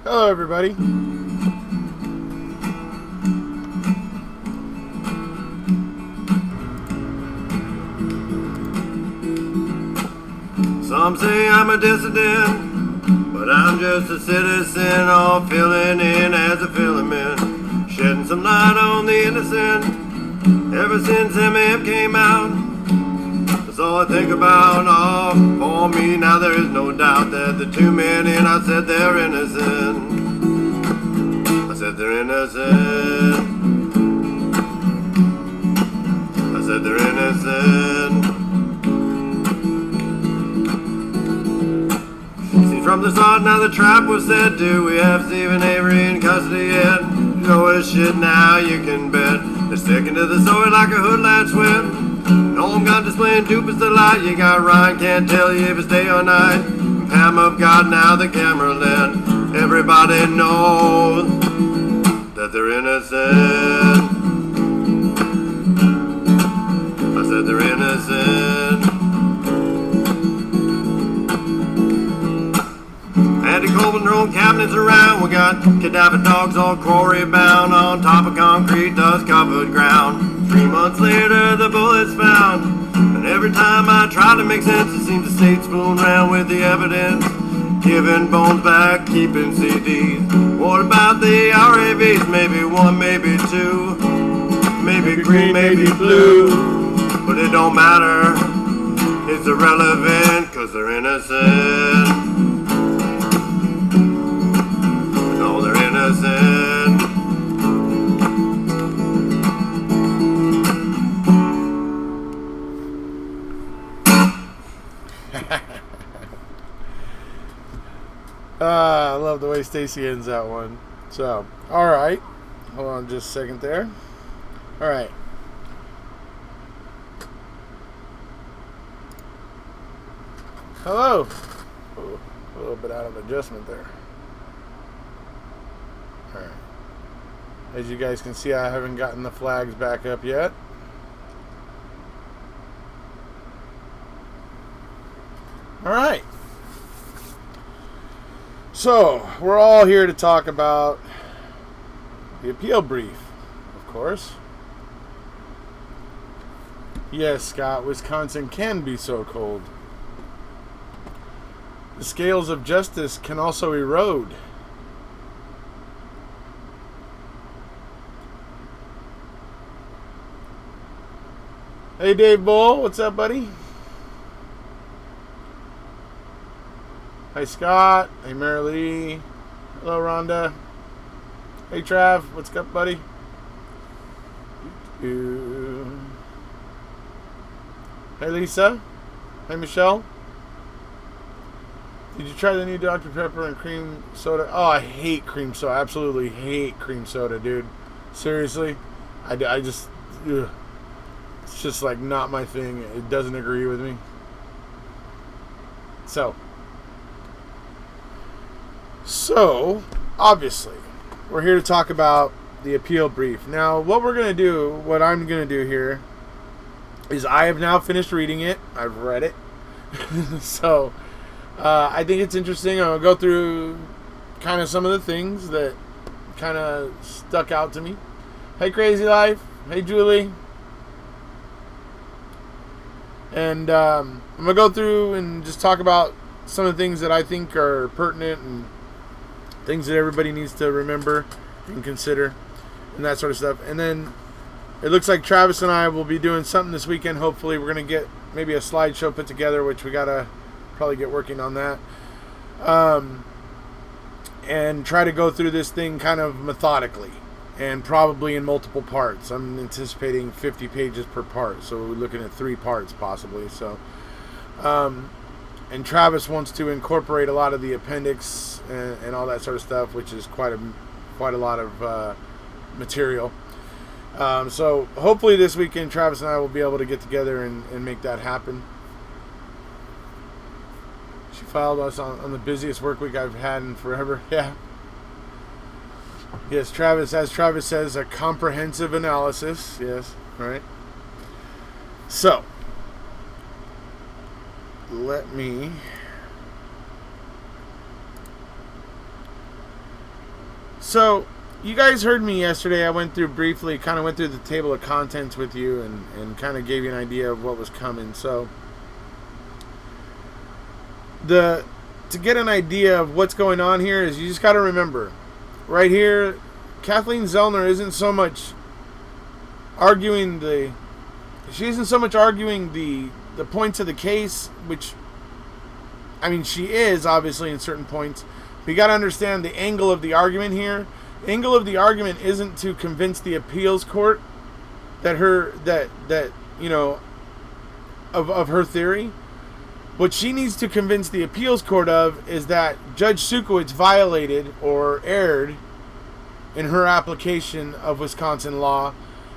Hello, everybody. Some say I'm a dissident, but I'm just a citizen, all filling in as a filament, shedding some light on the innocent. Ever since MF came out, that's all I think about. Oh, for me now there is no doubt that the two men in I said they're innocent. I said they're innocent. I said they're innocent. From the start, now the trap was set. Do we have Steve and Avery in custody yet? You know it's shit now, you can bet. They're sticking to the story like a hood latch whip. No one got displaying dupes the light. You got Ryan, can't tell you if it's day or night. And Pam have got now the camera lit. Everybody knows that they're innocent. I said they're innocent. Andy Coleman throwing cabinets around. We got cadaver dogs all quarry bound on top of concrete, dust covered ground. 3 months later the bullet's found, and every time I try to make sense it seems the state's fooling around with the evidence, giving bones back, keeping CDs. What about the RAVs? Maybe one, maybe two, maybe green, maybe blue, but it don't matter, it's irrelevant, cause they're innocent. Innocent. I love the way Dassey ends that one. So, alright. Hold on just a second there. Alright. Hello. Ooh, a little bit out of adjustment there. Alright. As you guys can see, I haven't gotten the flags back up yet. Alright. So, we're all here to talk about the appeal brief, of course. Yes, Scott, Wisconsin can be so cold. The scales of justice can also erode. Hey, Dave Bull. What's up, buddy? Hi, Scott. Hey, Mary Lee. Hello, Rhonda. Hey, Trav. What's up, buddy? Hey, Lisa. Hey, Michelle. Did you try the new Dr. Pepper and cream soda? Oh, I hate cream soda. Absolutely hate cream soda, dude. Seriously. I just... Ugh. It's just like not my thing. It doesn't agree with me. So obviously, we're here to talk about the appeal brief. Now, what I'm going to do here is I have now finished reading it. I've read it. So, I think it's interesting. I'll go through kind of some of the things that kind of stuck out to me. Hey, Crazy Life. Hey, Julie. And I'm going to go through and just talk about some of the things that I think are pertinent and things that everybody needs to remember and consider and that sort of stuff. And then it looks like Travis and I will be doing something this weekend. Hopefully we're going to get maybe a slideshow put together, which we got to probably get working on that. And try to go through this thing kind of methodically. And probably in multiple parts. I'm anticipating 50 pages per part, so we're looking at 3 parts possibly. So, and Travis wants to incorporate a lot of the appendix and all that sort of stuff, which is quite a lot of material. So hopefully this weekend, Travis and I will be able to get together and make that happen. She filed us on the busiest work week I've had in forever. Yeah. Yes, Travis, as Travis says, a comprehensive analysis. Yes, right. So, let me So, you guys heard me yesterday. I went through briefly, kind of went through the table of contents with you and kind of gave you an idea of what was coming. So, to get an idea of what's going on here is you just got to remember, right here, Kathleen Zellner isn't so much arguing the points of the case, which, I mean, she is obviously in certain points. But you got to understand the angle of the argument here. The angle of the argument isn't to convince the appeals court that of her theory. What she needs to convince the appeals court of is that Judge Sukowitz violated or erred in her application of Wisconsin law,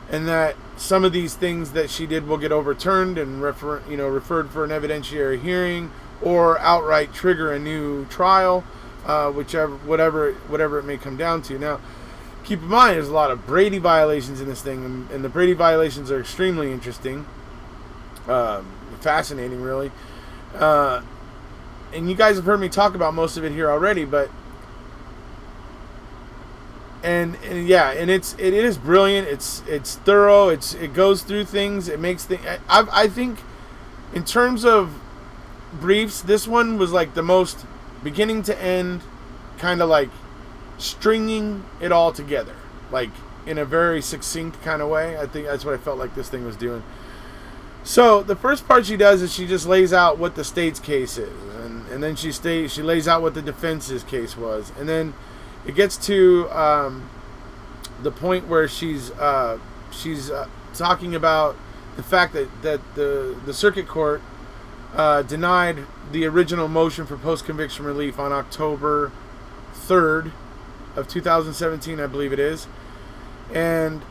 and that some of these things that she did will get overturned and referred for an evidentiary hearing or outright trigger a new trial, whatever it may come down to. Now, keep in mind, there's a lot of Brady violations in this thing, and the Brady violations are extremely interesting, fascinating, really. And you guys have heard me talk about most of it here already, but and it is brilliant. It's thorough. It goes through things. It makes things. I think in terms of briefs, this one was like the most beginning to end, kind of like stringing it all together, like in a very succinct kind of way. I think that's what I felt like this thing was doing. So the first part she does is she just lays out what the state's case is, and then she lays out what the defense's case was, and then it gets to the point where she's talking about the fact that the circuit court denied the original motion for post-conviction relief on October 3rd of 2017, I believe it is, and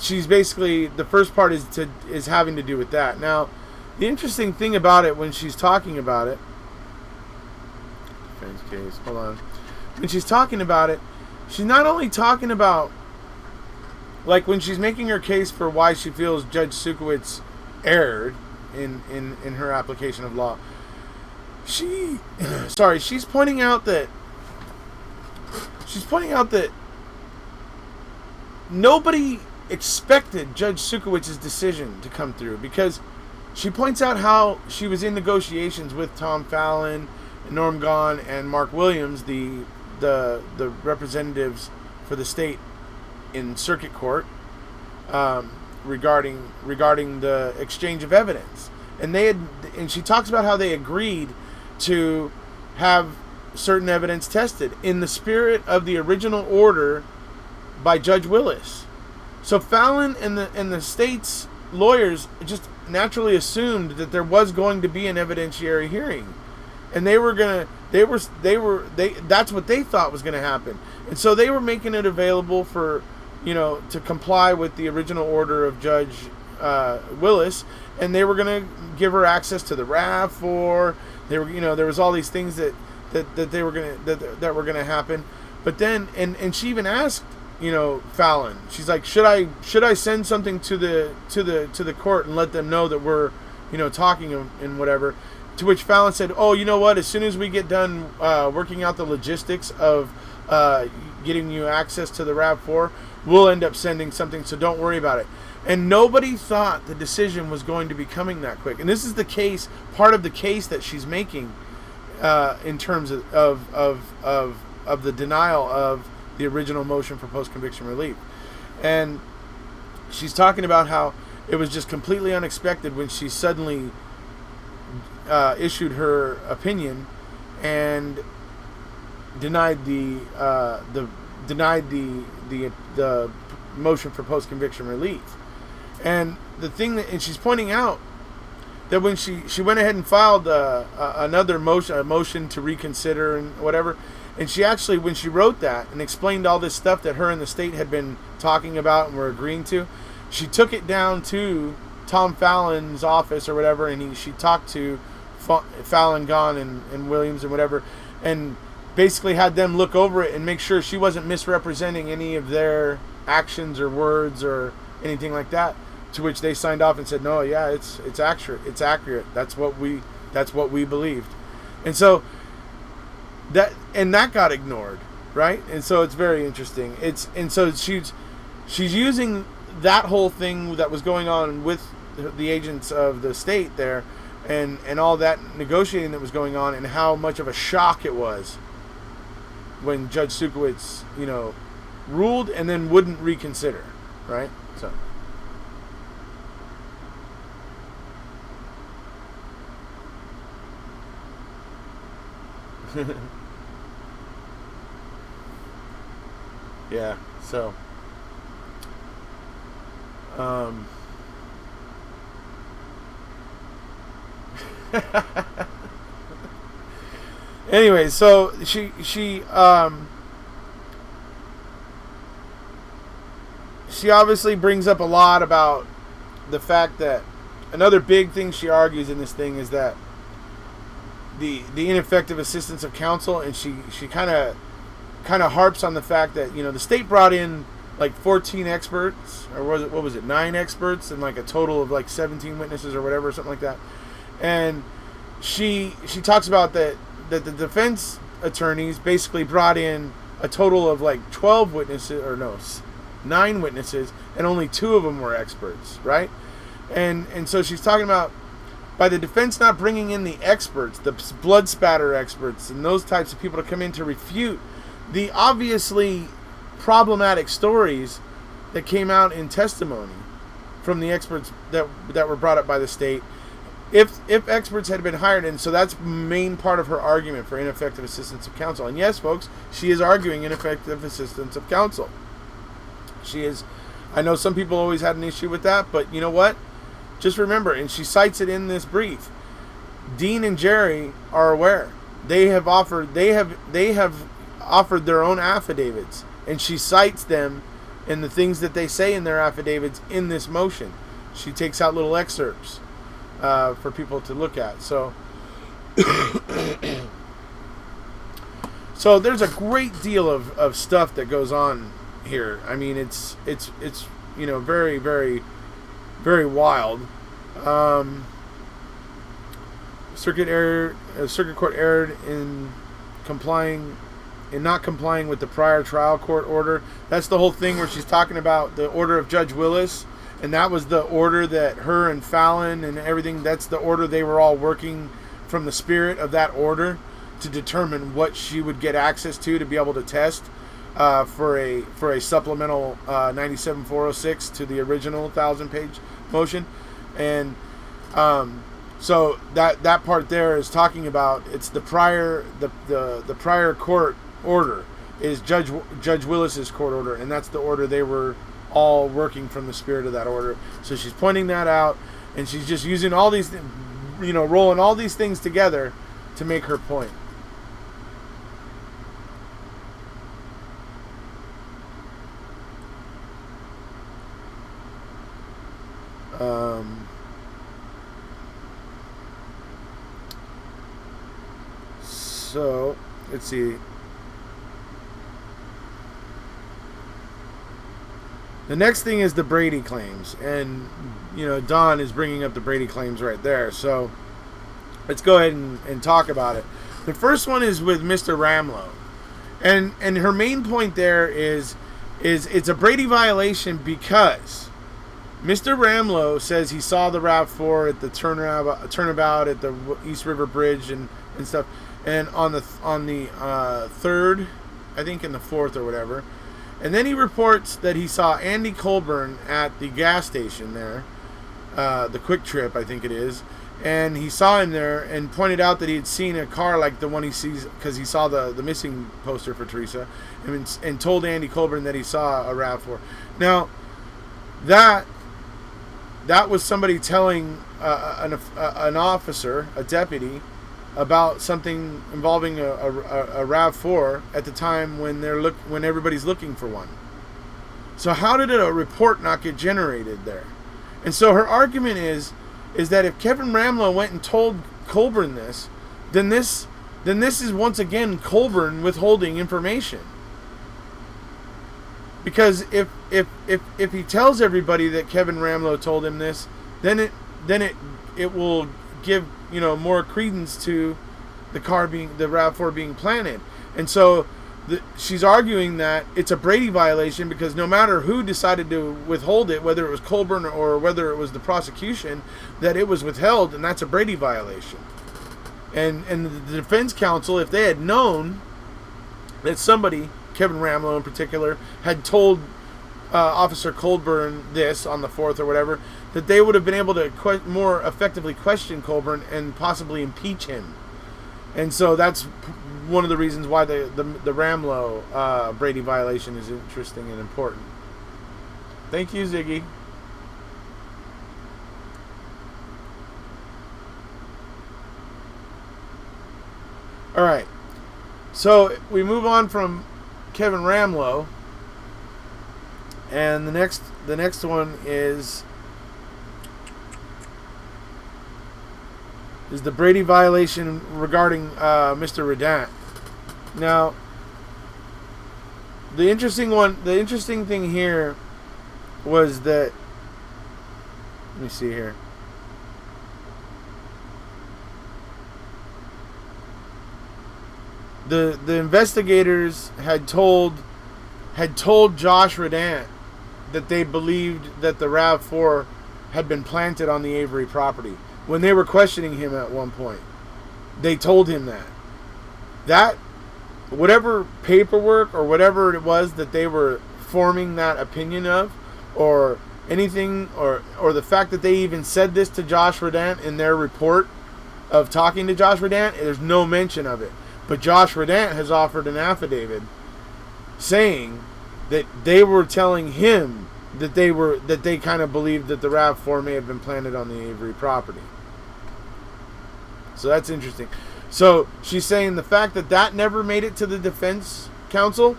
she's basically, the first part is having to do with that. Now, the interesting thing about it when she's talking about it, defense case, hold on. When she's talking about it, she's not only talking about, like when she's making her case for why she feels Judge Sukowitz erred in her application of law. She's pointing out that nobody expected Judge Sukowitz's decision to come through, because she points out how she was in negotiations with Tom Fallon, Norm Gahn, and Mark Williams, the representatives for the state in circuit court, regarding the exchange of evidence, and she talks about how they agreed to have certain evidence tested in the spirit of the original order by Judge Willis. So Fallon and the state's lawyers just naturally assumed that there was going to be an evidentiary hearing, and that's what they thought was going to happen, and so they were making it available for, to comply with the original order of Judge Willis, and they were going to give her access to the RAV4. There was all these things that were going to happen, but then and she even asked, Fallon, she's like, should I send something to the court and let them know that we're, talking and whatever? To which Fallon said, oh, you know what? As soon as we get done working out the logistics of getting you access to the RAV4, we'll end up sending something, so don't worry about it. And nobody thought the decision was going to be coming that quick. And this is the case, part of the case that she's making in terms of the denial of the original motion for post-conviction relief. And she's talking about how it was just completely unexpected when she suddenly issued her opinion and denied the motion for post-conviction relief. And the thing and she's pointing out that when she went ahead and filed another motion, a motion to reconsider and whatever, and she actually, when she wrote that and explained all this stuff that her and the state had been talking about and were agreeing to, she took it down to Tom Fallon's office or whatever, and she talked to Fallon, Gahn, and Williams and whatever, and basically had them look over it and make sure she wasn't misrepresenting any of their actions or words or anything like that. To which they signed off and said, no, yeah, it's accurate. It's accurate. That's what we believed. And so that got ignored. right? And so it's very interesting. So she's using that whole thing that was going on with the agents of the state there, and all that negotiating that was going on, and how much of a shock it was when Judge Sukowitz, ruled and then wouldn't reconsider, right? So. Yeah, so anyway, so she obviously brings up a lot about the fact that another big thing she argues in this thing is that the ineffective assistance of counsel, and she kind of harps on the fact that the state brought in like 14 experts, or what was it 9 experts, and like a total of like 17 witnesses or whatever, something like that. And she talks about that the defense attorneys basically brought in a total of like 12 witnesses, or no, 9 witnesses, and only 2 of them were experts, right? And so she's talking about, by the defense not bringing in the experts, the blood spatter experts, and those types of people to come in to refute the obviously problematic stories that came out in testimony from the experts that were brought up by the state. If experts had been hired, and so that's main part of her argument for ineffective assistance of counsel. And yes, folks, she is arguing ineffective assistance of counsel. She is. I know some people always had an issue with that, but you know what? Just remember, and she cites it in this brief, Dean and Jerry are aware. They have offered their own affidavits, and she cites them and the things that they say in their affidavits in this motion. She takes out little excerpts for people to look at. So there's a great deal of stuff that goes on here. I mean, it's very, very, very wild. Circuit court erred in not complying with the prior trial court order. That's the whole thing where she's talking about the order of Judge Willis, and that was the order that her and Fallon and everything, that's the order they were all working from the spirit of that order to determine what she would get access to be able to test for a supplemental 97-406 to the original 1,000-page motion. And so that part there is talking about, it's the prior court order is Judge Willis's court order, and that's the order they were all working from the spirit of that order. So she's pointing that out, and she's just using all these, rolling all these things together to make her point. So let's see. The next thing is the Brady claims, and Don is bringing up the Brady claims right there. So let's go ahead and talk about it. The first one is with Mr. Ramlow, and her main point there is it's a Brady violation because Mr. Ramlow says he saw the RAV4 at the turnabout at the East River Bridge and stuff, and on the 3rd, I think, in the 4th or whatever. And then he reports that he saw Andy Colburn at the gas station there, the Quick Trip, I think it is, and he saw him there and pointed out that he had seen a car like the one he sees, because he saw the missing poster for Teresa, and told Andy Colburn that he saw a RAV4. Now, that was somebody telling an officer, a deputy, about something involving a RAV4 at the time when everybody's looking for one. So how did a report not get generated there? And so her argument is that if Kevin Ramlow went and told Colburn this, then this is once again Colburn withholding information. Because if he tells everybody that Kevin Ramlow told him this, then it will give more credence to the RAV4 being planted. And so she's arguing that it's a Brady violation because no matter who decided to withhold it, whether it was Colburn or whether it was the prosecution, that it was withheld, and that's a Brady violation. And the defense counsel, if they had known that somebody, Kevin Ramlow in particular, had told Officer Colburn this on the 4th or whatever, that they would have been able to more effectively question Colburn and possibly impeach him. And so that's one of the reasons why the Ramlow Brady violation is interesting and important. Thank you, Ziggy. All right. So we move on from Kevin Ramlow, and the next one is the Brady violation regarding Mr. Redant. Now, the interesting thing here was that, let me see here. The investigators had told Josh Redant that they believed that the RAV4 had been planted on the Avery property. When they were questioning him at one point, they told him that whatever paperwork or whatever it was that they were forming that opinion of, or anything, or the fact that they even said this to Josh Redant in their report of talking to Josh Redant, there's no mention of it. But Josh Redant has offered an affidavit saying that they were telling him that they kind of believed that the RAV4 may have been planted on the Avery property. So that's interesting. So she's saying the fact that never made it to the defense counsel,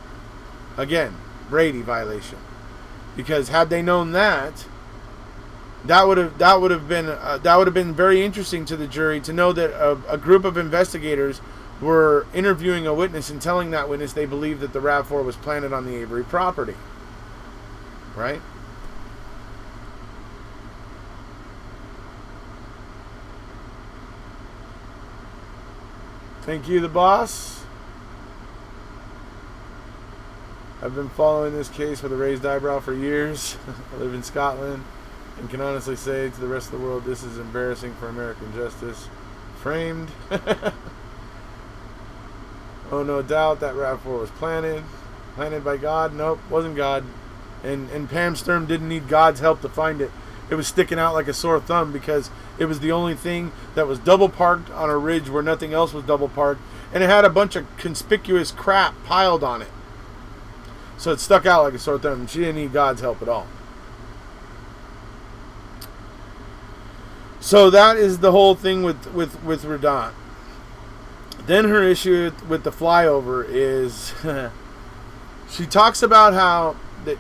again, Brady violation. Because had they known that would have been very interesting to the jury to know that a group of investigators were interviewing a witness and telling that witness they believed that the RAV4 was planted on the Avery property. Right? Thank you, the boss. I've been following this case with a raised eyebrow for years. I live in Scotland and can honestly say to the rest of the world, this is embarrassing for American justice. Framed. Oh, no doubt that RAV4 was planted by God. Nope, wasn't God. And Pam Sturm didn't need God's help to find it. It was sticking out like a sore thumb because it was the only thing that was double parked on a ridge where nothing else was double parked, and it had a bunch of conspicuous crap piled on it. So it stuck out like a sore thumb. She didn't need God's help at all. So that is the whole thing with Redant. Then her issue with the flyover is she talks about how that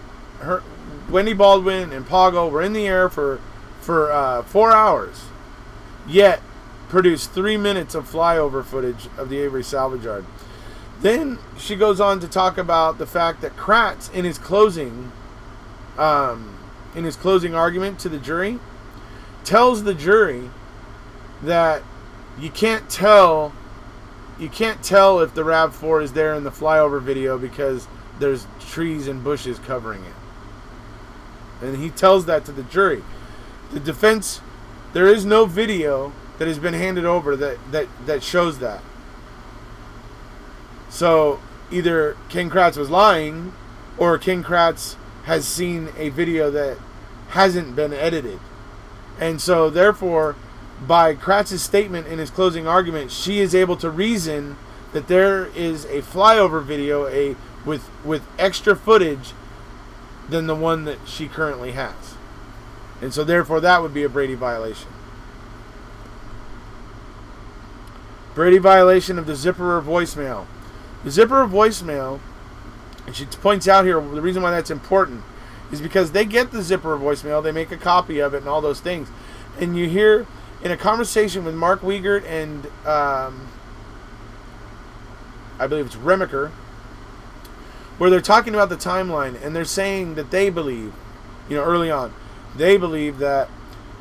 Wendy Baldwin and Pago were in the air for 4 hours, yet produced 3 minutes of flyover footage of the Avery salvage yard. Then she goes on to talk about the fact that Kratz, in his closing argument to the jury, tells the jury that you can't tell if the RAV4 is there in the flyover video because there's trees and bushes covering it. And he tells that to the jury. The defense, there is no video that has been handed over that shows that. So either Ken Kratz was lying, or Ken Kratz has seen a video that hasn't been edited. And so therefore, by Kratz's statement in his closing argument, she is able to reason that there is a flyover video with extra footage than the one that she currently has. And so therefore that would be a Brady violation. Brady violation of the Zipperer voicemail. The Zipperer voicemail, and she points out here the reason why that's important is because they get the Zipperer voicemail, they make a copy of it and all those things. And you hear in a conversation with Mark Wiegert and I believe it's Remacher, where they're talking about the timeline, and they're saying that they believe, early on, they believe that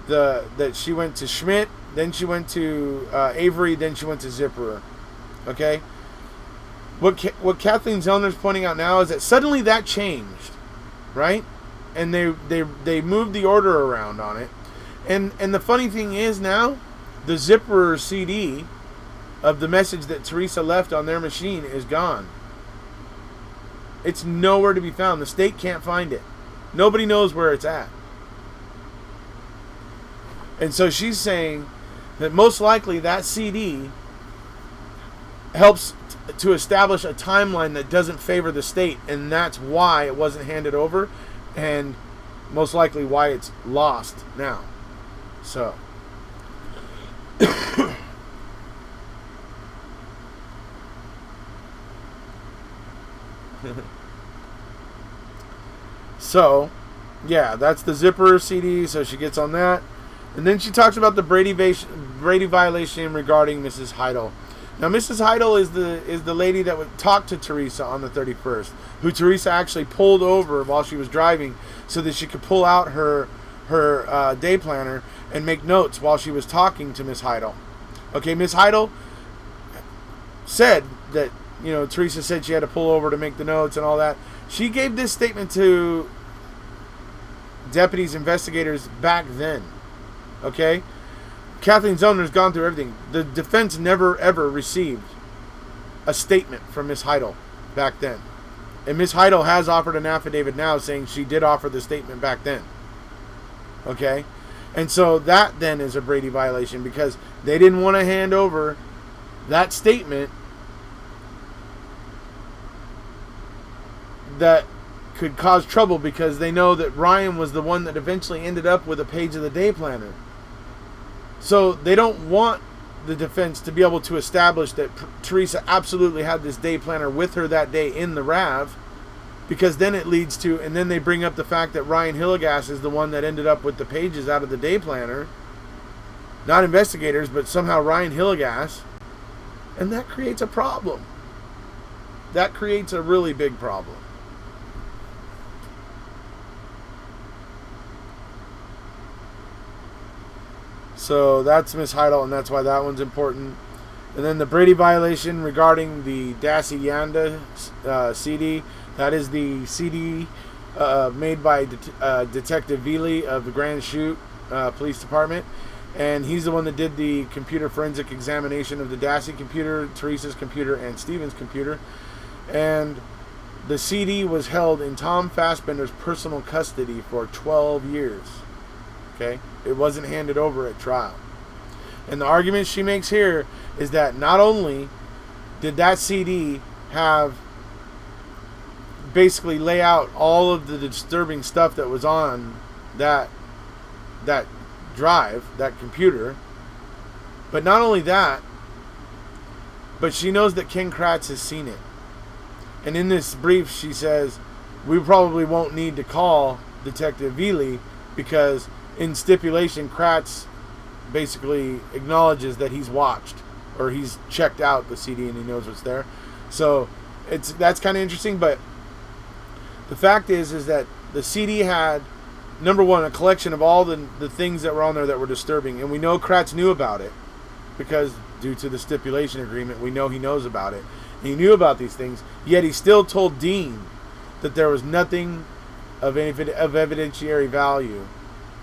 that she went to Schmidt, then she went to Avery, then she went to Zipperer. Okay? What Kathleen Zellner's pointing out now is that suddenly that changed, right? And they moved the order around on it. And the funny thing is now, the Zipperer CD of the message that Teresa left on their machine is gone. It's nowhere to be found. The state can't find it. Nobody knows where it's at. And so she's saying that most likely that CD helps to establish a timeline that doesn't favor the state, and that's why it wasn't handed over, and most likely why it's lost now. So so yeah, that's the Zipperer CD. So she gets on that, and then she talks about the Brady violation regarding Mrs. Heidel. Now, Mrs. Heidel is the lady that would talk to Teresa on the 31st, who Teresa actually pulled over while she was driving so that she could pull out her day planner and make notes while she was talking to Miss Heidel. Okay, Miss Heidel said that, Teresa said she had to pull over to make the notes and all that. She gave this statement to deputies, investigators back then. Okay? Kathleen Zellner's gone through everything. The defense never, ever received a statement from Miss Heidel back then. And Miss Heidel has offered an affidavit now saying she did offer the statement back then. Okay? And so that then is a Brady violation because they didn't want to hand over that statement that could cause trouble because they know that Ryan was the one that eventually ended up with a page of the day planner. So they don't want the defense to be able to establish that Teresa absolutely had this day planner with her that day in the RAV, because then it leads to, and then they bring up the fact that Ryan Hillegas is the one that ended up with the pages out of the day planner. Not investigators, but somehow Ryan Hillegas. And that creates a problem. That creates a really big problem. So that's Miss Heidel, and that's why that one's important. And then the Brady violation regarding the Dassey Yanda CD. That is the CD made by Detective Veely of the Grand Chute Police Department. And he's the one that did the computer forensic examination of the Dassey computer, Teresa's computer, and Stephen's computer. And the CD was held in Tom Fassbender's personal custody for 12 years. Okay? It wasn't handed over at trial. And the argument she makes here is that not only did that CD have basically lay out all of the disturbing stuff that was on that drive, that computer, but not only that, but she knows that Ken Kratz has seen it. And in this brief, she says, we probably won't need to call Detective Veely because in stipulation, Kratz basically acknowledges that he's watched or he's checked out the CD and he knows what's there. So that's kind of interesting. But the fact is that the CD had, number one, a collection of all the things that were on there that were disturbing, and we know Kratz knew about it because due to the stipulation agreement, we know he knows about it. He knew about these things, yet he still told Dean that there was nothing of evidentiary value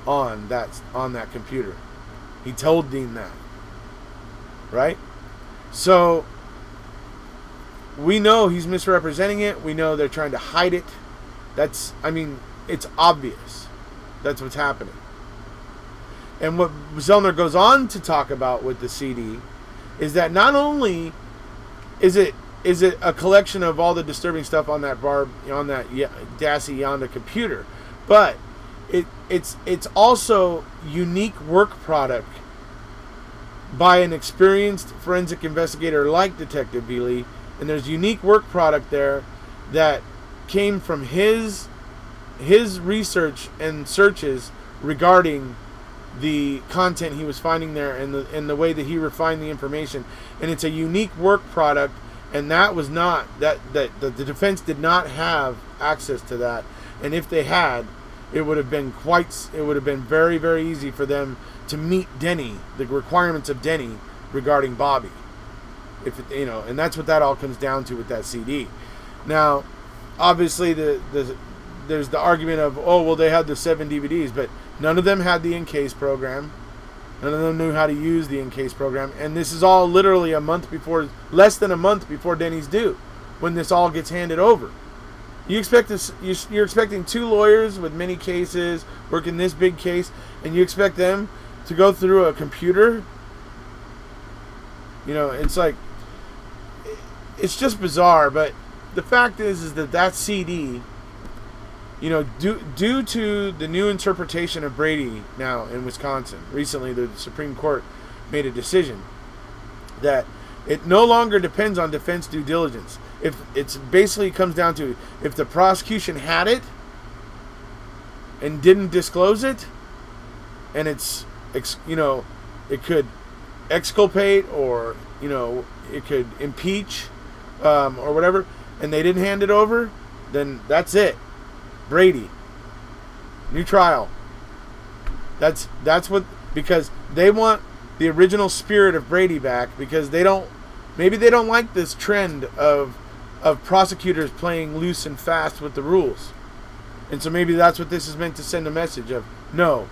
on that computer. He told Dean that. Right? So we know he's misrepresenting it. We know they're trying to hide it. It's obvious. That's what's happening. And what Zellner goes on to talk about with the CD is that not only is it a collection of all the disturbing stuff on that Dassey Yanda computer, but it's also unique work product by an experienced forensic investigator like Detective Veely, and there's unique work product there that came from his research and searches regarding the content he was finding there and the way that he refined the information. And it's a unique work product, and that was not that the defense did not have access to that. And if they had, it would have been very, very easy for them to meet Denny, the requirements of Denny regarding Bobby. If it, and that's what that all comes down to with that CD. Now, obviously, there's the argument of, oh, well, they had the 7 DVDs, but none of them had the Encase program. None of them knew how to use the Encase program, and this is all literally less than a month before Denny's due, when this all gets handed over. You expect this? You're expecting 2 lawyers with many cases working this big case, and you expect them to go through a computer? It's like, it's just bizarre. But the fact is that CD, due to the new interpretation of Brady now in Wisconsin, recently the Supreme Court made a decision that it no longer depends on defense due diligence. If it's basically comes down to, if the prosecution had it and didn't disclose it, and it could exculpate, or it could impeach, or whatever, and they didn't hand it over, then that's it. Brady, new trial. That's what, because they want the original spirit of Brady back, because they don't like this trend of prosecutors playing loose and fast with the rules. And so maybe that's what this is meant to send a message of, no,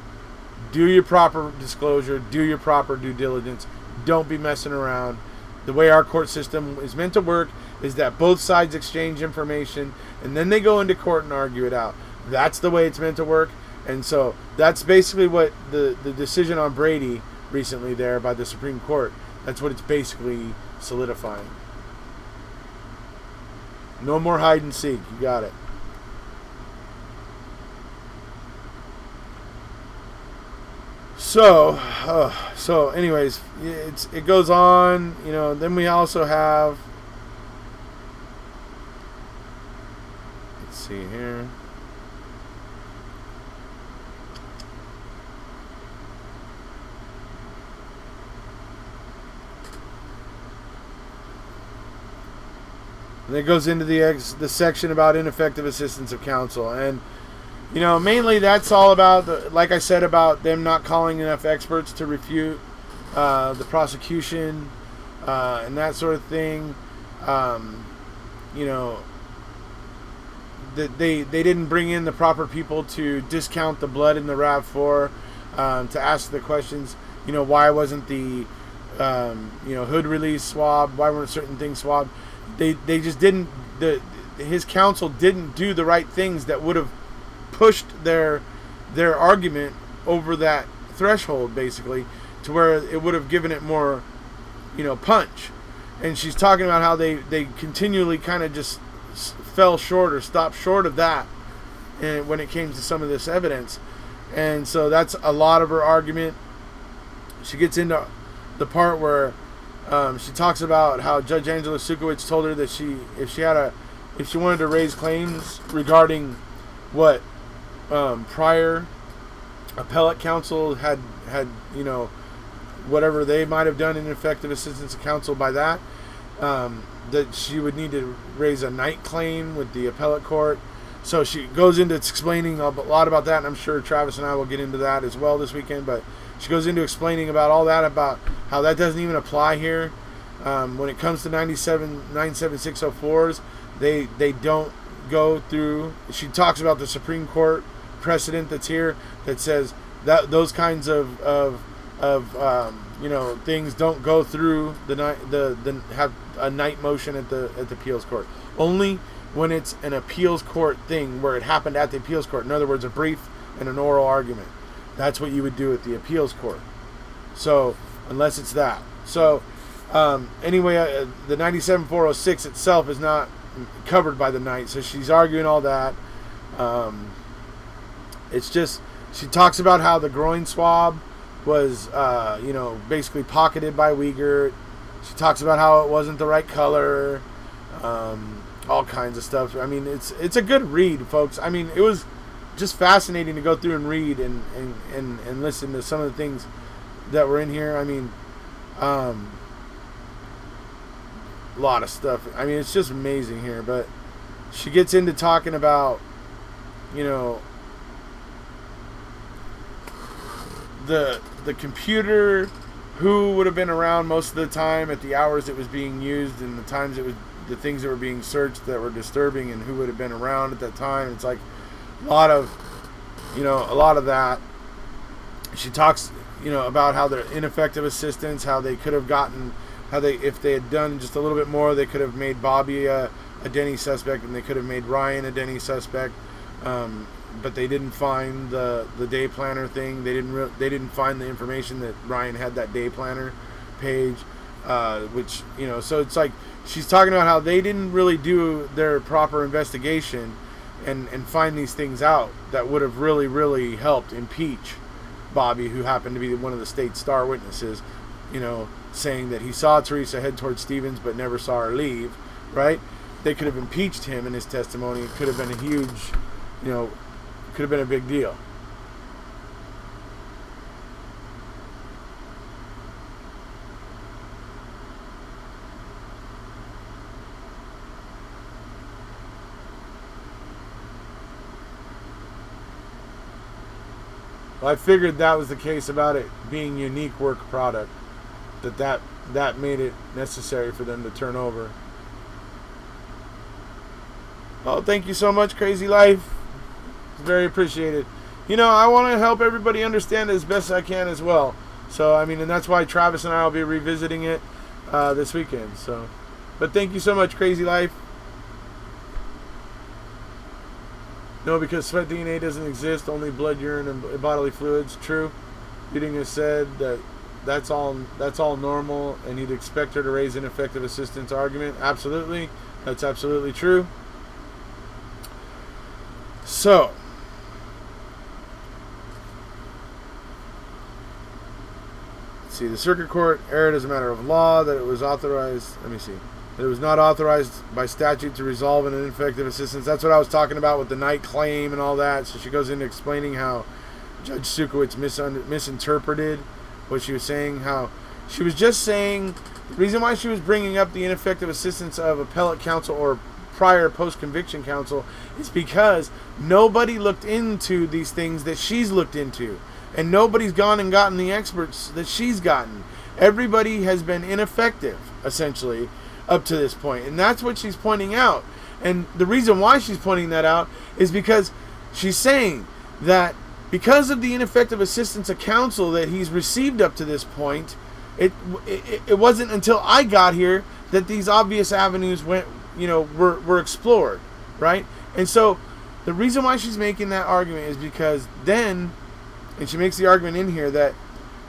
do your proper disclosure, do your proper due diligence, don't be messing around. The way our court system is meant to work is that both sides exchange information, and then they go into court and argue it out. That's the way it's meant to work. And so that's basically what the decision on Brady recently there by the Supreme Court, that's what it's basically solidifying. No more hide and seek. You got it. So anyways, it goes on. Then we also have, let's see here. And it goes into the section about ineffective assistance of counsel. And, mainly that's all about, like I said, about them not calling enough experts to refute the prosecution and that sort of thing. They didn't bring in the proper people to discount the blood in the RAV4, to ask the questions, why wasn't the, hood release swabbed? Why weren't certain things swabbed? They just didn't, his counsel didn't do the right things that would have pushed their argument over that threshold, basically, to where it would have given it more, punch. And she's talking about how they continually kind of just fell short or stopped short of that, and when it came to some of this evidence. And so that's a lot of her argument. She gets into the part where she talks about how Judge Angela Sukowicz told her that if she wanted to raise claims regarding what prior appellate counsel had whatever they might have done in ineffective assistance of counsel by that she would need to raise a night claim with the appellate court. So she goes into explaining a lot about that, and I'm sure Travis and I will get into that as well this weekend, but she goes into explaining about all that, about how that doesn't even apply here. When it comes to 97604s, they don't go through. She talks about the Supreme Court precedent that's here that says that those kinds of things don't go through the have a night motion at the appeals court. Only when it's an appeals court thing where it happened at the appeals court. In other words, a brief and an oral argument. That's what you would do at the appeals court. So, unless it's that. So, anyway, the 97406 itself is not covered by the night. So she's arguing all that. It's just, she talks about how the groin swab was, basically pocketed by Wiegert. She talks about how it wasn't the right color. All kinds of stuff. I mean, it's a good read, folks. I mean, it was just fascinating to go through and read and listen to some of the things that were in here. I mean, a lot of stuff. I mean, it's just amazing here. But she gets into talking about, the computer who would have been around most of the time at the hours it was being used and the times it was the things that were being searched that were disturbing, and who would have been around at that time. It's like a lot of that. She talks, about how they're ineffective assistants, how they could have gotten, if they had done just a little bit more, they could have made Bobby a Denny suspect, and they could have made Ryan a Denny suspect. But they didn't find the day planner thing. They didn't find the information that Ryan had that day planner page, which So it's like she's talking about how they didn't really do their proper investigation and find these things out that would have really, really helped impeach Bobby, who happened to be one of the state's star witnesses. Saying that he saw Teresa head towards Stevens but never saw her leave. Right? They could have impeached him in his testimony. It could have been a huge, could have been a big deal. Well, I figured that was the case about it being unique work product, that made it necessary for them to turn over. Oh, thank you so much, Crazy Life. It's very appreciated. I want to help everybody understand it as best I can as well. So, and that's why Travis and I will be revisiting it this weekend. So, but thank you so much, Crazy Life. No, because sweat DNA doesn't exist, only blood, urine, and bodily fluids. True. Eating has said that's all normal, and you'd expect her to raise ineffective assistance argument. Absolutely. That's absolutely true. So, let's see. The circuit court erred as a matter of law that it was authorized. Let me see. That it was not authorized by statute to resolve an ineffective assistance. That's what I was talking about with the Knight claim and all that. So she goes into explaining how Judge Sukowitz misinterpreted what she was saying. How she was just saying the reason why she was bringing up the ineffective assistance of appellate counsel or prior post-conviction counsel is because nobody looked into these things that she's looked into, and nobody's gone and gotten the experts that she's gotten. Everybody has been ineffective essentially up to this point, and that's what she's pointing out. And the reason why she's pointing that out is because she's saying that because of the ineffective assistance of counsel that he's received up to this point, it wasn't until I got here that these obvious avenues were explored, right? And so the reason why she's making that argument is because then, and she makes the argument in here that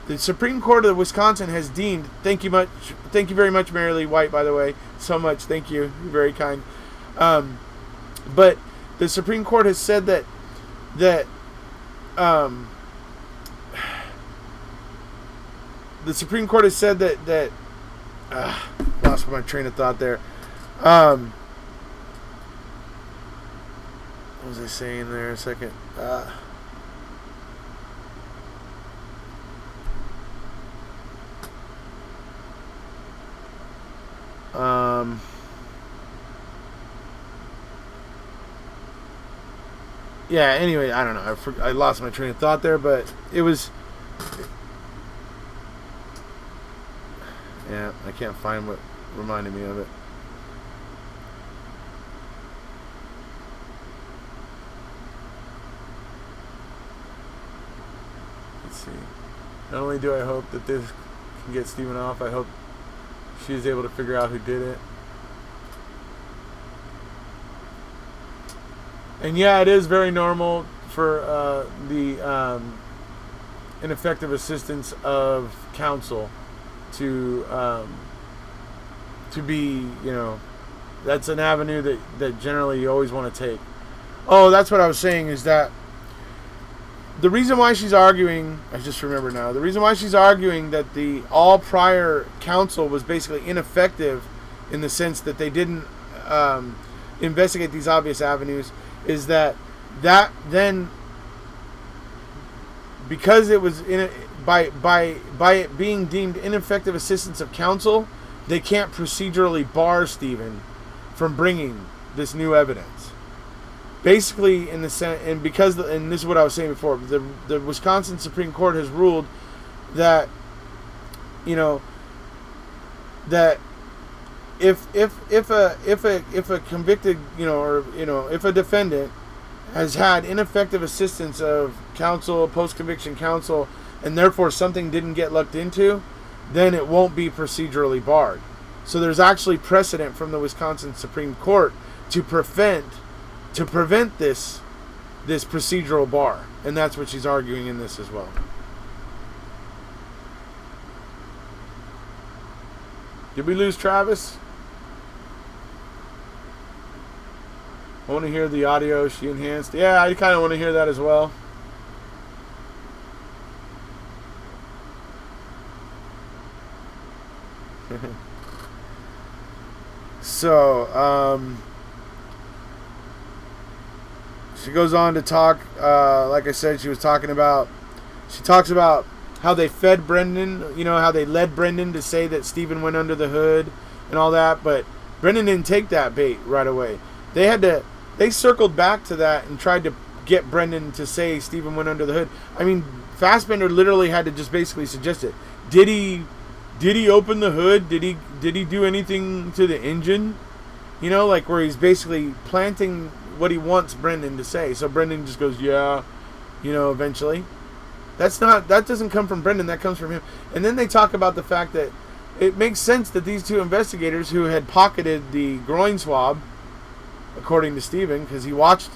the Supreme Court of Wisconsin has deemed, thank you very much, Mary Lee White, by the way, so much, thank you, you're very kind. But the Supreme Court has said that the Supreme Court has said that lost my train of thought there. What was I saying there a second? Yeah, anyway, I don't know. I lost my train of thought there, but it was... Yeah, I can't find what reminded me of it. Let's see. Not only do I hope that this can get Stephen off, I hope she is able to figure out who did it. And yeah, it is very normal for the ineffective assistance of counsel to be, that's an avenue that generally you always want to take. Oh, that's what I was saying, is that the reason why she's arguing, I just remember now, the reason why she's arguing that the all prior counsel was basically ineffective in the sense that they didn't investigate these obvious avenues is that then, because it was by it being deemed ineffective assistance of counsel, they can't procedurally bar Stephen from bringing this new evidence. Basically, in the Senate, and because and this is what I was saying before, the Wisconsin Supreme Court has ruled that that if a convicted, or if a defendant has had ineffective assistance of counsel, post-conviction counsel, and therefore something didn't get looked into, then it won't be procedurally barred. So there's actually precedent from the Wisconsin Supreme Court to prevent this procedural bar, and that's what she's arguing in this as well. Did we lose Travis? I want to hear the audio she enhanced. Yeah, I kind of want to hear that as well. So, she goes on to talk, like I said, she talks about how they fed Brendan, how they led Brendan to say that Stephen went under the hood and all that, but Brendan didn't take that bait right away. They circled back to that and tried to get Brendan to say Stephen went under the hood. I mean, Fassbender literally had to just basically suggest it. Did he open the hood? Did he do anything to the engine? Like where he's basically planting what he wants Brendan to say. So Brendan just goes, yeah, eventually. That doesn't come from Brendan, that comes from him. And then they talk about the fact that it makes sense that these two investigators who had pocketed the groin swab, according to Stephen, because he watched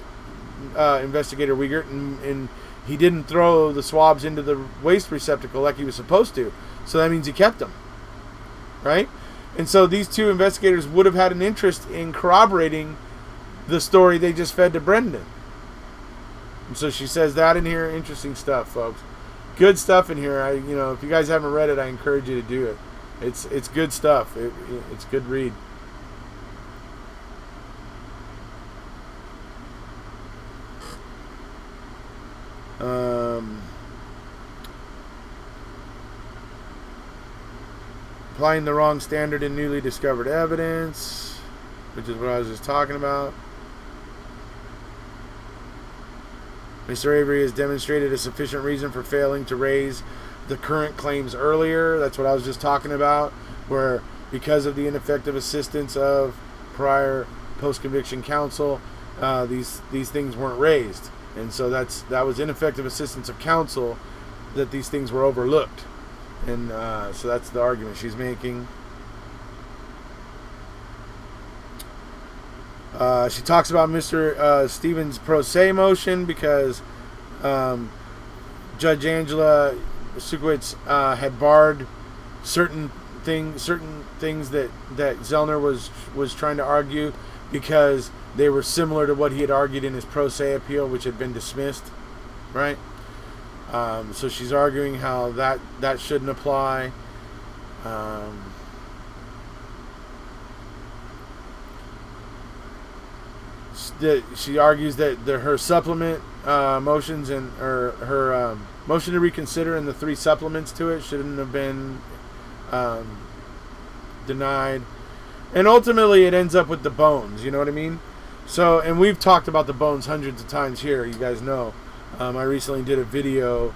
Investigator Wiegert and he didn't throw the swabs into the waste receptacle like he was supposed to. So that means he kept them, right? And so these two investigators would have had an interest in corroborating the story they just fed to Brendan. And so she says that in here. Interesting stuff, folks. Good stuff in here. If you guys haven't read it, I encourage you to do it. It's good stuff. It's good read. Applying the wrong standard in newly discovered evidence, which is what I was just talking about. Mr. Avery has demonstrated a sufficient reason for failing to raise the current claims earlier. That's what I was just talking about, where because of the ineffective assistance of prior post-conviction counsel, these things weren't raised. And so that was ineffective assistance of counsel that these things were overlooked. And so that's the argument she's making. She talks about Mr. Stevens' pro se motion because Judge Angela Sukowitz had barred certain things that Zellner was trying to argue because they were similar to what he had argued in his pro se appeal, which had been dismissed, right? So she's arguing how that shouldn't apply. She argues that her supplement motions and her motion to reconsider and the 3 supplements to it shouldn't have been denied. And ultimately it ends up with the bones, you know what I mean? So, and we've talked about the bones hundreds of times here, you guys know. I recently did a video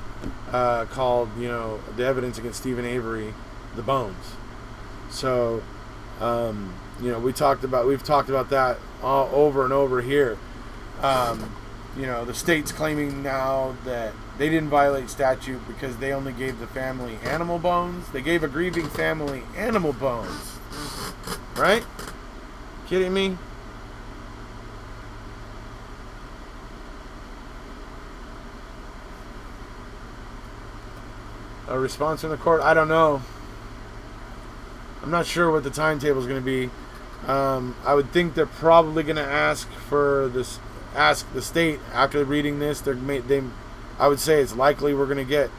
called, the evidence against Stephen Avery, the bones. So, we've talked about that all over and over here. The state's claiming now that they didn't violate statute because they only gave the family animal bones. They gave a grieving family animal bones. Right? Kidding me? A response from the court? I don't know. I'm not sure what the timetable is going to be. I would think they're probably going to ask the state after reading this. I would say it's likely we're going to get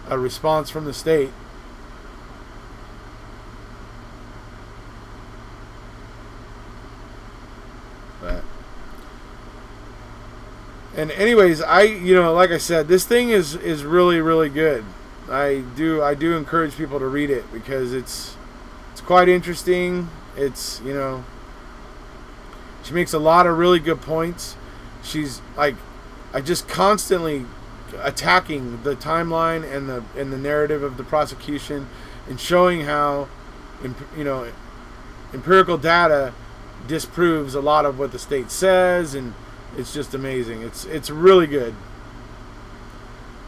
a response from the state. And anyways, like I said, this thing is really, really good. I do encourage people to read it because it's quite interesting. It's, she makes a lot of really good points. She's just constantly attacking the timeline and the narrative of the prosecution and showing how, empirical data disproves a lot of what the state says, and it's just amazing. It's really good.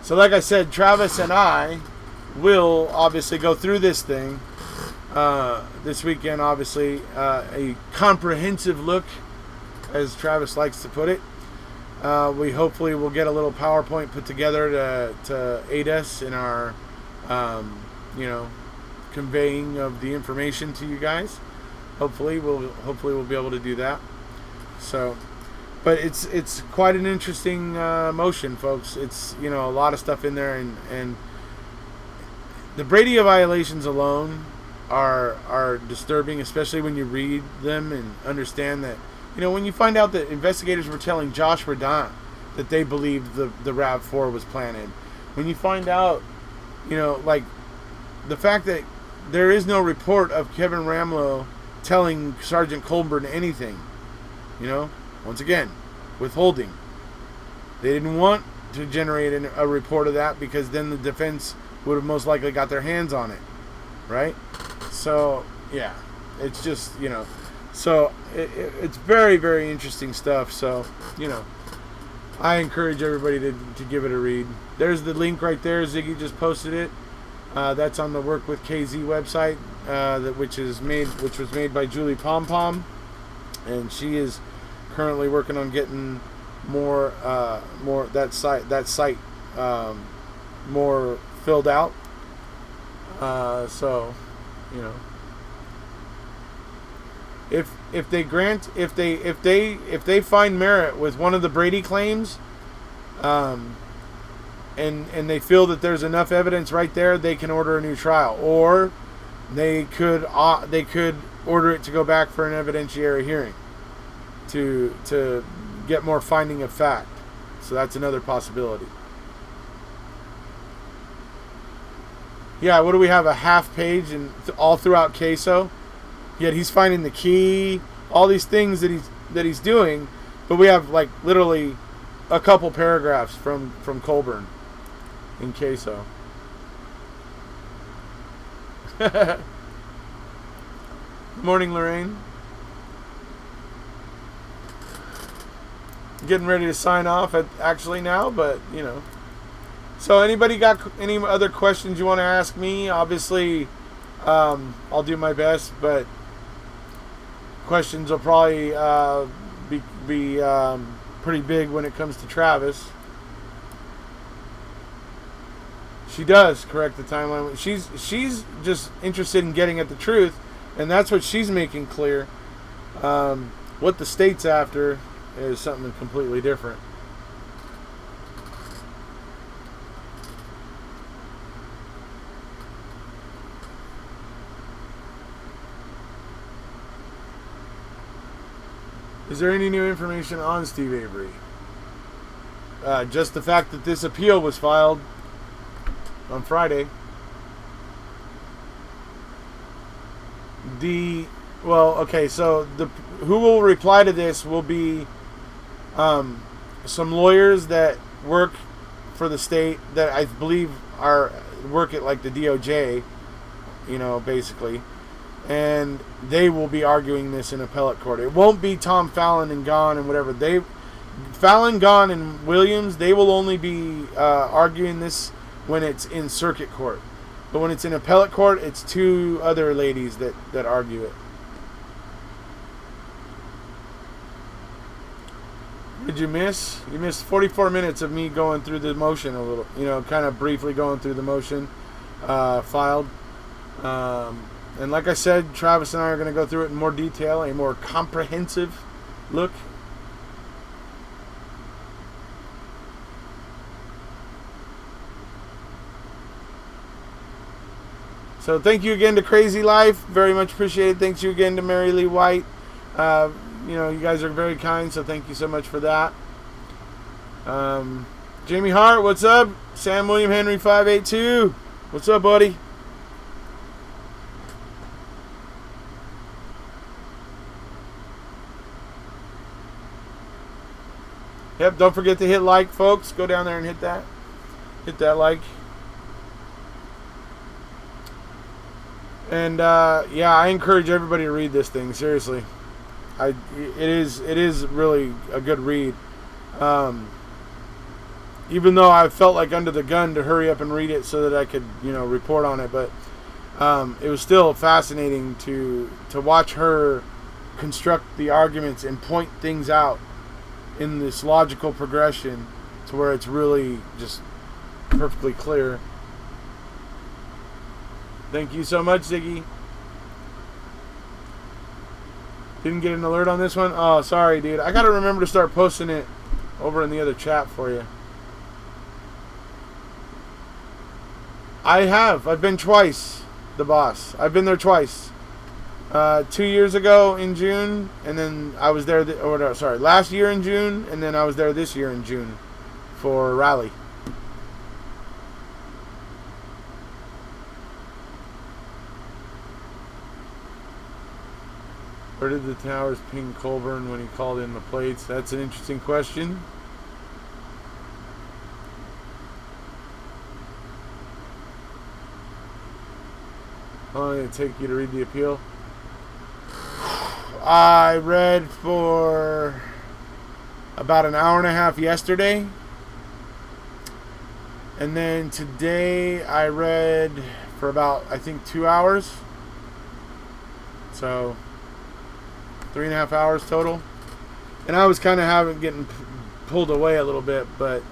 So like I said, Travis and I will obviously go through this thing this weekend, obviously. A comprehensive look, as Travis likes to put it. We hopefully will get a little PowerPoint put together to aid us in our, conveying of the information to you guys. Hopefully we'll be able to do that. So, but it's quite an interesting motion, folks. It's a lot of stuff in there, and the Brady violations alone are disturbing, especially when you read them and understand that. When you find out that investigators were telling Josh Radant that they believed the RAV4 was planted, when you find out, like the fact that there is no report of Kevin Ramlow telling Sergeant Colburn anything, once again, withholding. They didn't want to generate a report of that because then the defense would have most likely got their hands on it, right? So, yeah, it's just, so it's very, very interesting stuff. So, I encourage everybody to give it a read. There's the link right there. Ziggy just posted it. That's on the Work with KZ website, which was made by Julie Pompom, and she is currently working on getting more that site more filled out. So, if they find merit with one of the Brady claims, and they feel that there's enough evidence right there, they can order a new trial, or they could order it to go back for an evidentiary hearing to get more finding of fact. So that's another possibility. Yeah, what do we have? A half page and all throughout queso. Yet he's finding the key, all these things that he's doing, but we have like literally a couple paragraphs from Colburn in queso. Good morning, Lorraine. Getting ready to sign off actually now, but So anybody got any other questions you want to ask me? Obviously, I'll do my best, but questions will probably be pretty big when it comes to Travis. She does correct the timeline. She's just interested in getting at the truth, and that's what she's making clear. What the state's after is something completely different. Is there any new information on Steve Avery? Just the fact that this appeal was filed on Friday. So who will reply to this will be some lawyers that work for the state that I believe work at like the DOJ, basically. And they will be arguing this in appellate court. It won't be Tom Fallon and Gahn and whatever. Fallon, Gahn, and Williams, they will only be arguing this when it's in circuit court. But when it's in appellate court, it's two other ladies that argue it. What did you miss? You missed 44 minutes of me going through the motion a little, kind of briefly going through the motion filed. And like I said, Travis and I are going to go through it in more detail, a more comprehensive look. So thank you again to Crazy Life. Very much appreciated. Thanks you again to Mary Lee White. You guys are very kind, so thank you so much for that. Jamie Hart, what's up? Sam William Henry 582. What's up, buddy? Yep, don't forget to hit like, folks. Go down there and hit that. Hit that like. And yeah, I encourage everybody to read this thing. Seriously, it is really a good read. Even though I felt like under the gun to hurry up and read it so that I could, report on it, but it was still fascinating to watch her construct the arguments and point things out in this logical progression to where it's really just perfectly clear. Thank you so much, Ziggy. Didn't get an alert on this one? Oh, sorry, dude. I gotta remember to start posting it over in the other chat for you. I've been twice, the boss. I've been there twice. 2 years ago in June, and then I was there, last year in June, and then I was there this year in June for Rally. Where did the Towers ping Colburn when he called in the plates? That's an interesting question. How long did it take you to read the appeal? I read for about an hour and a half yesterday. And then today I read for about, I think, 2 hours. So 3.5 hours total. And I was kind of getting pulled away a little bit, but,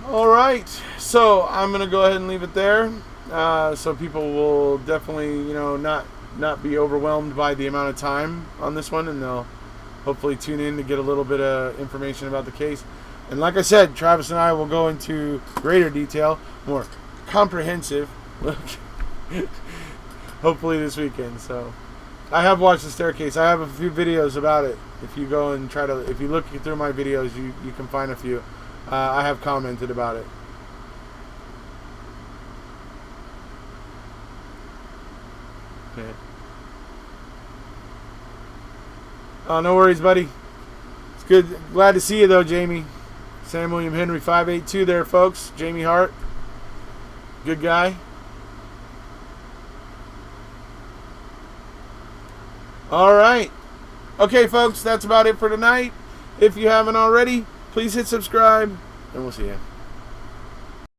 All right, so I'm gonna go ahead and leave it there, so people will definitely, not be overwhelmed by the amount of time on this one, and they'll hopefully tune in to get a little bit of information about the case. And like I said, Travis and I will go into greater detail, more comprehensive, hopefully this weekend. So I have watched The Staircase. I have a few videos about it. If you go and if you look through my videos, you can find a few. I have commented about it. Okay. Oh, no worries, buddy. It's good. Glad to see you, though, Jamie. Sam William Henry 582 there, folks. Jamie Hart. Good guy. All right. Okay, folks, that's about it for tonight. If you haven't already, please hit subscribe, and we'll see you.